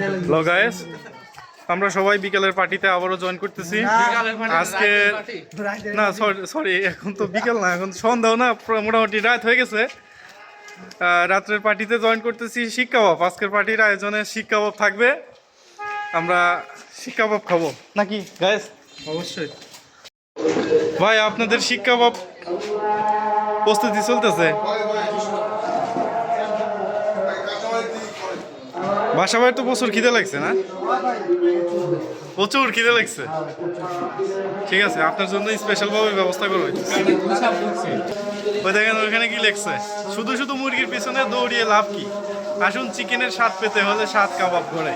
Hello guys, আমরা সবাই বিকেলের পার্টিতে আবারও জয়েন করতেছি আজকে। না সরি, এখন তো বিকেল না, এখন সন্ধ্যাও না, মোটামুটি রাত হয়ে গেছে। রাত্রের পার্টিতে জয়েন করতেছি শিক কাবাব। আজকের পার্টির আয়োজনে শিক কাবাব থাকবে, আমরা শিক কাবাব খাবো নাকি গাইস? অবশ্যই ভাই, আপনাদের শিক কাবাব প্রস্তুতি চলতেছে। বাসা ভাই তো প্রচুর খিদে লাগছে না? প্রচুর খিদে লাগছে। ঠিক আছে, আপনার জন্য স্পেশাল ভাবে ব্যবস্থা করবো। ওই দেখেন ওইখানে কি লেখছে, শুধু শুধু মুরগির পিছনে দৌড়িয়ে লাভ কি, আসুন চিকেনের স্বাদ পেতে হলে স্বাদ কাবাব করে।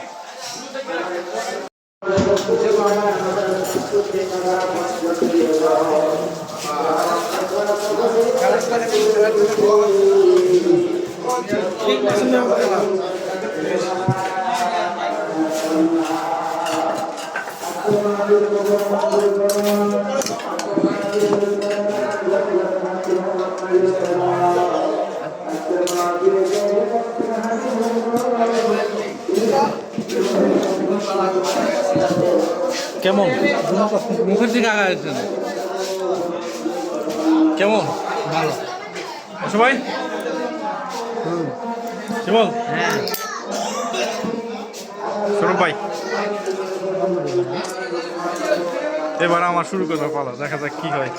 কেমন মুখের দিকে আগাইছেন? কেমন? ভালো। সবাই কেমন? হ্যাঁ, সৌরভ ভাই, এবার আমার শুরু করবে পালা, দেখা যাক কি হয়।